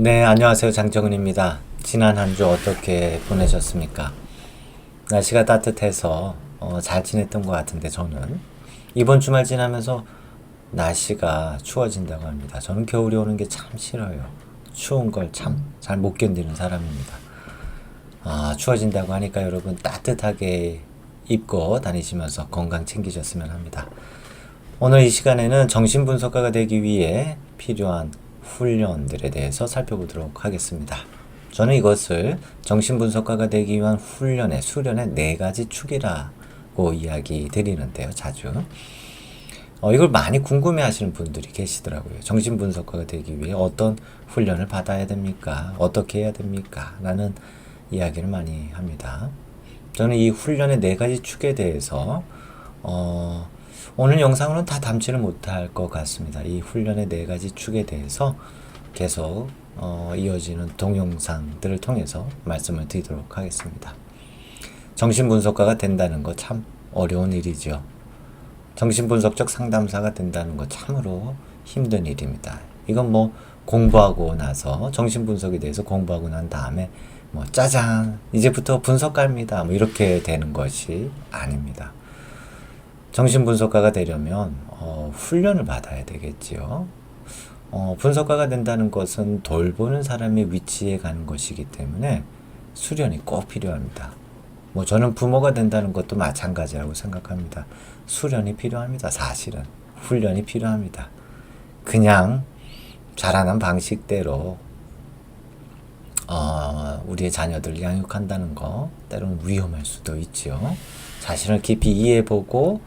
네, 안녕하세요. 장정은입니다. 지난 한 주 어떻게 보내셨습니까? 날씨가 따뜻해서 잘 지냈던 것 같은데 저는 이번 주말 지나면서 날씨가 추워진다고 합니다. 저는 겨울이 오는 게 참 싫어요. 추운 걸 참 잘 못 견디는 사람입니다. 추워진다고 하니까 여러분 따뜻하게 입고 다니시면서 건강 챙기셨으면 합니다. 오늘 이 시간에는 정신분석가가 되기 위해 필요한 훈련들에 대해서 살펴보도록 하겠습니다. 저는 이것을 정신분석가가 되기 위한 훈련의 수련의 4가지 축이라고 이야기 드리는데요. 자주. 이걸 많이 궁금해 하시는 분들이 계시더라고요. 정신분석가가 되기 위해 어떤 훈련을 받아야 됩니까? 어떻게 해야 됩니까? 라는 이야기를 많이 합니다. 저는 이 훈련의 4가지 축에 대해서 오늘 영상으로는 다 담지를 못할 것 같습니다. 이 훈련의 4가지 축에 대해서 계속 이어지는 동영상들을 통해서 말씀을 드리도록 하겠습니다. 정신분석가가 된다는 거 참 어려운 일이죠. 정신분석적 상담사가 된다는 거 참으로 힘든 일입니다. 이건 뭐 공부하고 나서 정신분석에 대해서 공부하고 난 다음에 뭐 짜잔 이제부터 분석가입니다 뭐 이렇게 되는 것이 아닙니다. 정신분석가가 되려면 훈련을 받아야 되겠지요. 분석가가 된다는 것은 돌보는 사람의 위치에 가는 것이기 때문에 수련이 꼭 필요합니다. 뭐 저는 부모가 된다는 것도 마찬가지라고 생각합니다. 수련이 필요합니다. 사실은 훈련이 필요합니다. 그냥 자라난 방식대로 우리의 자녀들을 양육한다는 거 때로는 위험할 수도 있죠. 자신을 깊이 이해해보고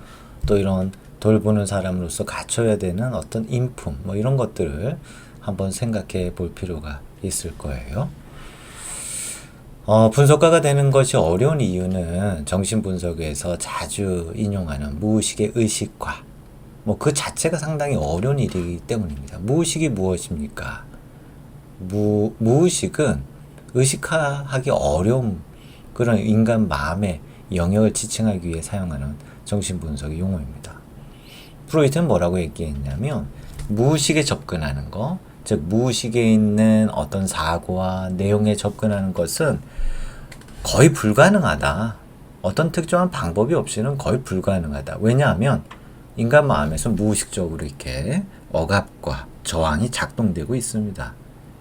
또 이런 돌보는 사람으로서 갖춰야 되는 어떤 인품 뭐 이런 것들을 한번 생각해 볼 필요가 있을 거예요. 분석가가 되는 것이 어려운 이유는 정신분석에서 자주 인용하는 무의식의 의식화 뭐 그 자체가 상당히 어려운 일이기 때문입니다. 무의식이 무엇입니까? 무의식은 의식화하기 어려운 그런 인간 마음의 영역을 지칭하기 위해 사용하는 정신분석의 용어입니다. 프로이트는 뭐라고 얘기했냐면 무의식에 접근하는 거, 즉 무의식에 있는 어떤 사고와 내용에 접근하는 것은 거의 불가능하다. 어떤 특정한 방법이 없이는 거의 불가능하다. 왜냐하면 인간 마음에서 무의식적으로 이렇게 억압과 저항이 작동되고 있습니다.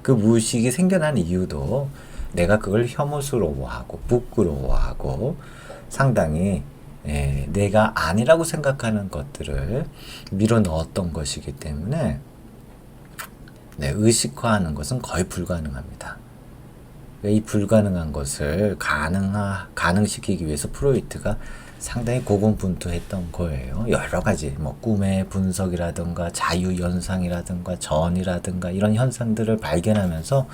그 무의식이 생겨난 이유도 내가 그걸 혐오스러워하고 부끄러워하고 상당히 내가 아니라고 생각하는 것들을 밀어 넣었던 것이기 때문에 의식화하는 것은 거의 불가능합니다. 이 불가능한 것을 가능시키기 위해서 프로이트가 상당히 고군분투했던 거예요. 여러 가지 뭐 꿈의 분석이라든가 자유연상이라든가 전이라든가 이런 현상들을 발견하면서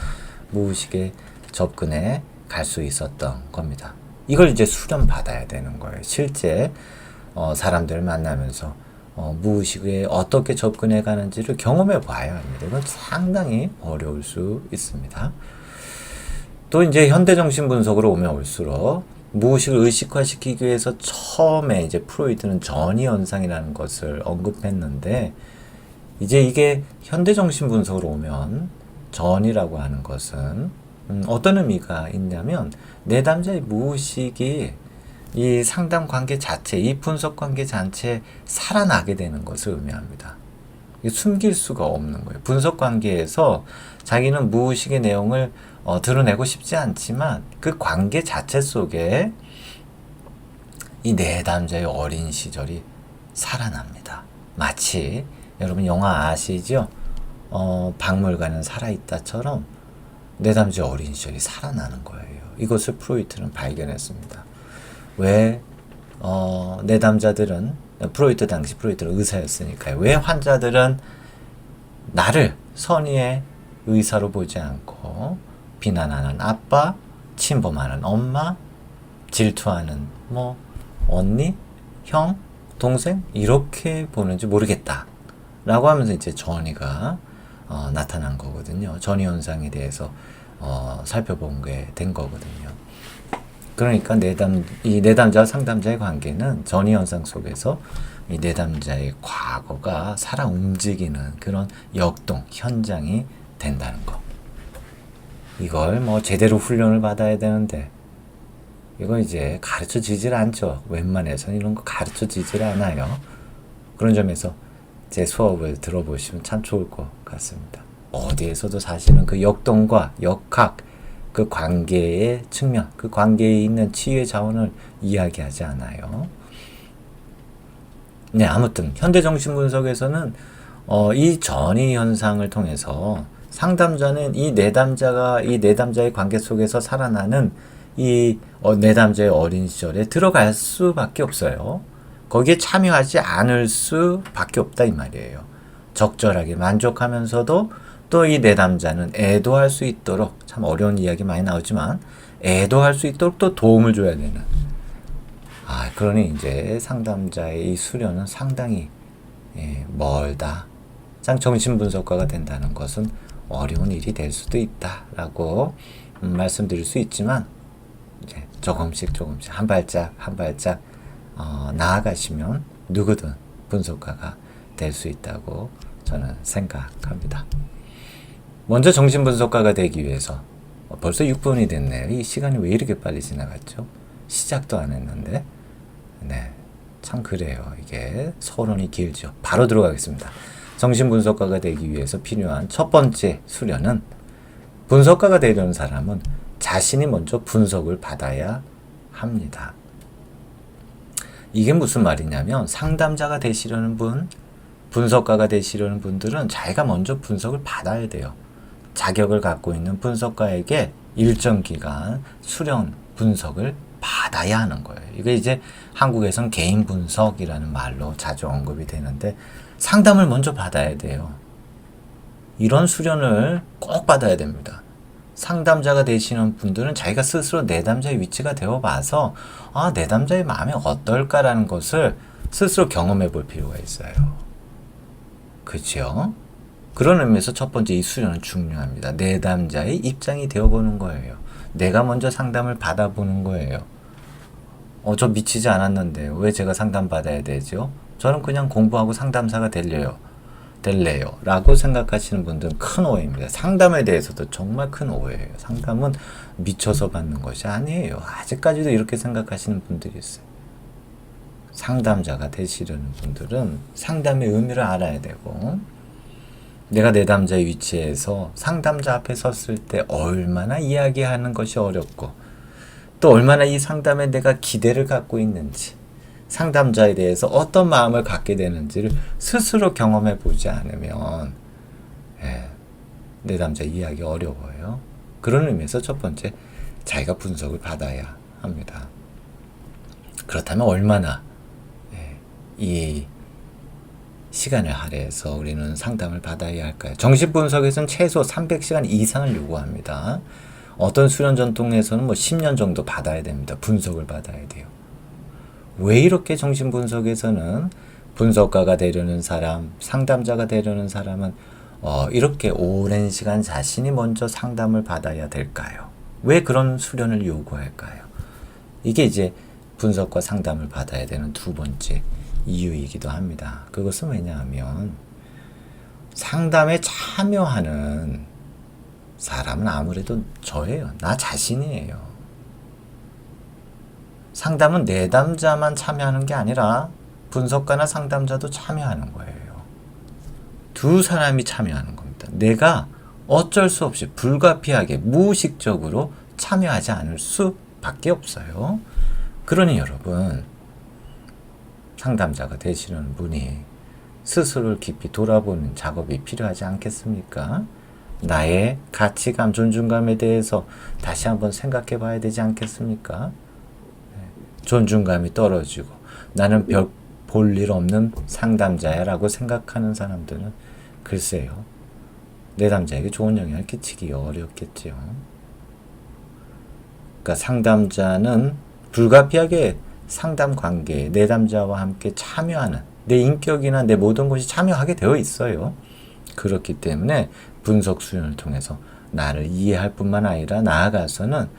무의식에 접근해 갈 수 있었던 겁니다. 이걸 이제 수련받아야 되는 거예요. 실제 사람들을 만나면서 무의식에 어떻게 접근해 가는지를 경험해 봐야 합니다. 이건 상당히 어려울 수 있습니다. 또 이제 현대정신분석으로 오면 올수록 무의식을 의식화시키기 위해서 처음에 이제 프로이트는 전이현상이라는 것을 언급했는데 이제 이게 현대정신분석으로 오면 전이라고 하는 것은 어떤 의미가 있냐면 내담자의 무의식이 이 상담 관계 자체, 이 분석 관계 자체에 살아나게 되는 것을 의미합니다. 숨길 수가 없는 거예요. 분석 관계에서 자기는 무의식의 내용을 드러내고 싶지 않지만 그 관계 자체 속에 이 내담자의 어린 시절이 살아납니다. 마치 여러분 영화 아시죠? 박물관은 살아있다처럼 내담자의 어린 시절이 살아나는 거예요. 이것을 프로이트는 발견했습니다. 왜 내담자들은 프로이트는 의사였으니까요. 왜 환자들은 나를 선의의 의사로 보지 않고 비난하는 아빠, 침범하는 엄마, 질투하는 뭐 언니, 형, 동생 이렇게 보는지 모르겠다 라고 하면서 이제 전이가 나타난 거거든요. 전이 현상에 대해서 살펴본 게 된 거거든요. 그러니까 이 내담자와 상담자의 관계는 전이 현상 속에서 이 내담자의 과거가 살아 움직이는 그런 역동, 현장이 된다는 거. 이걸 뭐 제대로 훈련을 받아야 되는데 이거 이제 가르쳐 지질 않죠. 웬만해서는 이런 거 가르쳐 지질 않아요. 그런 점에서 제 수업을 들어보시면 참 좋을 것 같습니다. 어디에서도 사실은 그 역동과 역학, 그 관계의 측면, 그 관계에 있는 치유의 자원을 이야기하지 않아요. 네, 아무튼 현대정신분석에서는 이 전이 현상을 통해서 상담자는 이 내담자의 관계 속에서 살아나는 이 내담자의 어린 시절에 들어갈 수밖에 없어요. 거기에 참여하지 않을 수밖에 없다 이 말이에요. 적절하게 만족하면서도 또 이 내담자는 애도할 수 있도록, 참 어려운 이야기 많이 나오지만 애도할 수 있도록 또 도움을 줘야 되는, 그러니 이제 상담자의 이 수련은 상당히 멀다. 참 정신분석가가 된다는 것은 어려운 일이 될 수도 있다라고 말씀드릴 수 있지만, 이제 조금씩 한 발짝 나아가시면 누구든 분석가가 될 수 있다고 저는 생각합니다. 먼저 정신분석가가 되기 위해서 벌써 6분이 됐네요. 이 시간이 왜 이렇게 빨리 지나갔죠? 시작도 안 했는데. 네, 참 그래요. 이게 서론이 길죠. 바로 들어가겠습니다. 정신분석가가 되기 위해서 필요한 첫 번째 수련은, 분석가가 되려는 사람은 자신이 먼저 분석을 받아야 합니다. 이게 무슨 말이냐면, 상담자가 되시려는 분, 분석가가 되시려는 분들은 자기가 먼저 분석을 받아야 돼요. 자격을 갖고 있는 분석가에게 일정 기간 수련 분석을 받아야 하는 거예요. 이게 이제 한국에선 개인 분석이라는 말로 자주 언급이 되는데, 상담을 먼저 받아야 돼요. 이런 수련을 꼭 받아야 됩니다. 상담자가 되시는 분들은 자기가 스스로 내담자의 위치가 되어봐서 내담자의 마음이 어떨까라는 것을 스스로 경험해 볼 필요가 있어요. 그렇죠? 그런 의미에서 첫 번째 이 수련은 중요합니다. 내담자의 입장이 되어보는 거예요. 내가 먼저 상담을 받아보는 거예요. 저 미치지 않았는데 왜 제가 상담받아야 되죠? 저는 그냥 공부하고 상담사가 될래요 라고 생각하시는 분들은 큰 오해입니다. 상담에 대해서도 정말 큰 오해예요. 상담은 미쳐서 받는 것이 아니에요. 아직까지도 이렇게 생각하시는 분들이 있어요. 상담자가 되시려는 분들은 상담의 의미를 알아야 되고, 내가 내담자의 위치에서 상담자 앞에 섰을 때 얼마나 이야기하는 것이 어렵고, 또 얼마나 이 상담에 내가 기대를 갖고 있는지, 상담자에 대해서 어떤 마음을 갖게 되는지를 스스로 경험해 보지 않으면 내담자 이해하기 어려워요. 그런 의미에서 첫 번째, 자기가 분석을 받아야 합니다. 그렇다면 얼마나 이 시간을 할애해서 우리는 상담을 받아야 할까요? 정신분석에서는 최소 300시간 이상을 요구합니다. 어떤 수련 전통에서는 10년 정도 받아야 됩니다. 분석을 받아야 돼요. 왜 이렇게 정신분석에서는 분석가가 되려는 사람, 상담자가 되려는 사람은 이렇게 오랜 시간 자신이 먼저 상담을 받아야 될까요? 왜 그런 수련을 요구할까요? 이게 이제 분석과 상담을 받아야 되는 두 번째 이유이기도 합니다. 그것은 왜냐하면 상담에 참여하는 사람은 아무래도 저예요. 나 자신이에요. 상담은 내담자만 참여하는 게 아니라 분석가나 상담자도 참여하는 거예요. 두 사람이 참여하는 겁니다. 내가 어쩔 수 없이 불가피하게 무의식적으로 참여하지 않을 수밖에 없어요. 그러니 여러분, 상담자가 되시는 분이 스스로를 깊이 돌아보는 작업이 필요하지 않겠습니까? 나의 가치감, 존중감에 대해서 다시 한번 생각해 봐야 되지 않겠습니까? 존중감이 떨어지고 나는 별 볼 일 없는 상담자야 라고 생각하는 사람들은 글쎄요, 내담자에게 좋은 영향을 끼치기 어렵겠지요. 그러니까 상담자는 불가피하게 상담 관계에 내담자와 함께 참여하는, 내 인격이나 내 모든 것이 참여하게 되어 있어요. 그렇기 때문에 분석 수련을 통해서 나를 이해할 뿐만 아니라 나아가서는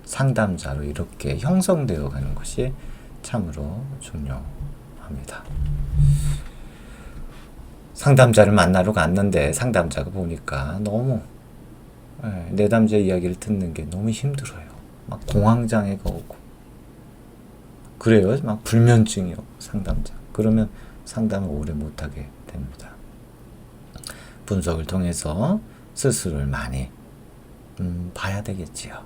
상담자로 이렇게 형성되어 가는 것이 참으로 중요합니다. 상담자를 만나러 갔는데 상담자가 보니까 너무 내담자 이야기를 듣는 게 너무 힘들어요. 막 공황장애가 오고 그래요. 막 불면증이 오고 상담자. 그러면 상담을 오래 못하게 됩니다. 분석을 통해서 스스로를 많이 봐야 되겠지요.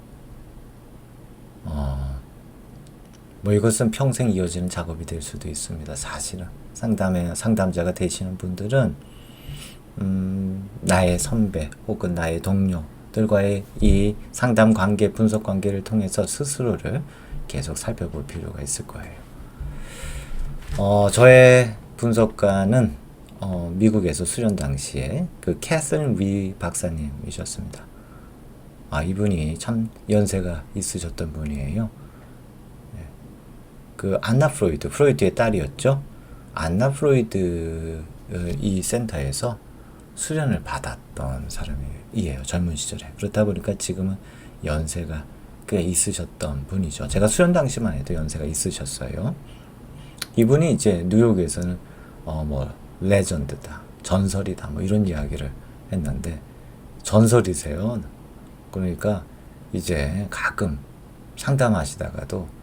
뭐 이것은 평생 이어지는 작업이 될 수도 있습니다. 사실은 상담자가 되시는 분들은 나의 선배 혹은 나의 동료들과의 이 상담 관계, 분석 관계를 통해서 스스로를 계속 살펴볼 필요가 있을 거예요. 저의 분석가는 미국에서 수련 당시에 그 캐서린 리 박사님이셨습니다. 이분이 참 연세가 있으셨던 분이에요. 그 안나 프로이드의 딸이었죠. 안나 프로이드 이 센터에서 수련을 받았던 사람이에요. 젊은 시절에. 그렇다 보니까 지금은 연세가 꽤 있으셨던 분이죠. 제가 수련 당시만 해도 연세가 있으셨어요. 이분이 이제 뉴욕에서는 뭐 레전드다, 전설이다, 뭐 이런 이야기를 했는데 전설이세요. 그러니까 이제 가끔 상담하시다가도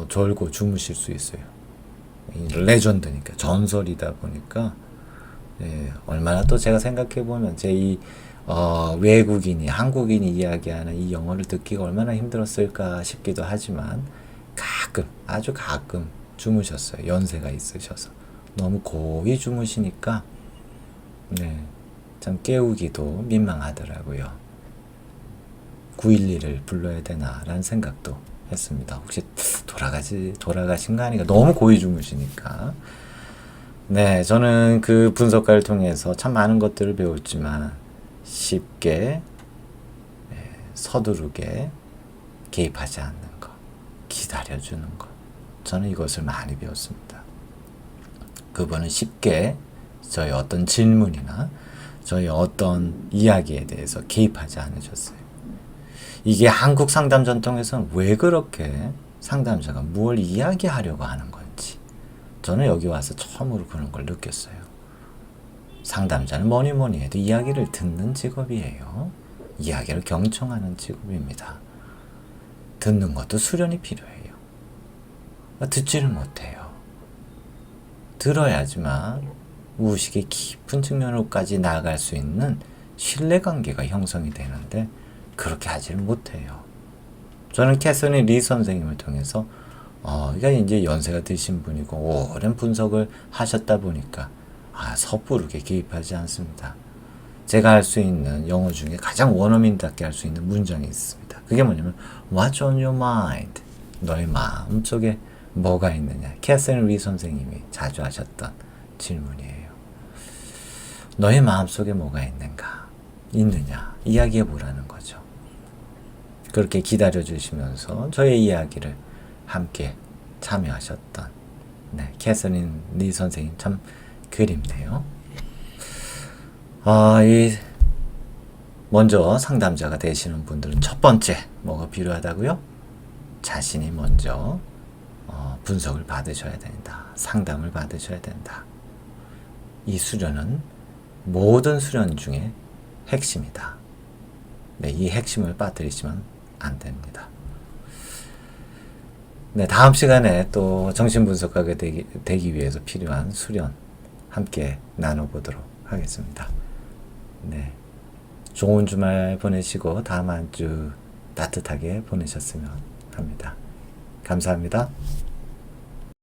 졸고 주무실 수 있어요. 레전드니까, 전설이다 보니까 얼마나 또 제가 생각해 보면 제 이 외국인이 한국인이 이야기하는 이 영어를 듣기가 얼마나 힘들었을까 싶기도 하지만 가끔, 아주 가끔 주무셨어요. 연세가 있으셔서 너무 고이 주무시니까 참 깨우기도 민망하더라고요. 911을 불러야 되나라는 생각도 했습니다. 혹시 돌아가신 거 아닌가? 너무 고이 주무시니까. 네, 저는 그 분석가를 통해서 참 많은 것들을 배웠지만 쉽게 서두르게 개입하지 않는 것, 기다려주는 것. 저는 이것을 많이 배웠습니다. 그분은 쉽게 저희 어떤 질문이나 저희 어떤 이야기에 대해서 개입하지 않으셨어요. 이게 한국 상담 전통에서는 왜 그렇게 상담자가 뭘 이야기하려고 하는 건지 저는 여기 와서 처음으로 그런 걸 느꼈어요. 상담자는 뭐니 해도 이야기를 듣는 직업이에요. 이야기를 경청하는 직업입니다. 듣는 것도 수련이 필요해요. 듣지를 못해요. 들어야지만 무의식의 깊은 측면으로까지 나아갈 수 있는 신뢰관계가 형성이 되는데 그렇게 하지를 못해요. 저는 캐서린 리 선생님을 통해서 그러니까 이제 연세가 드신 분이고 오랜 분석을 하셨다 보니까 섣부르게 개입하지 않습니다. 제가 할 수 있는 영어 중에 가장 원어민답게 할 수 있는 문장이 있습니다. 그게 뭐냐면 What's on your mind? 너의 마음속에 뭐가 있느냐. 캐서린 리 선생님이 자주 하셨던 질문이에요. 너의 마음속에 뭐가 있느냐. 이야기해 보라는 거죠. 그렇게 기다려 주시면서 저의 이야기를 함께 참여하셨던 캐서린 리 선생님 참 그립네요. 먼저 상담자가 되시는 분들은 첫 번째 뭐가 필요하다고요? 자신이 먼저 분석을 받으셔야 된다. 상담을 받으셔야 된다. 이 수련은 모든 수련 중에 핵심이다. 이 핵심을 빠뜨리시면 안 됩니다. 다음 시간에 또 정신분석가가 되기 위해서 필요한 수련 함께 나눠보도록 하겠습니다. 좋은 주말 보내시고 다음 한 주 따뜻하게 보내셨으면 합니다. 감사합니다.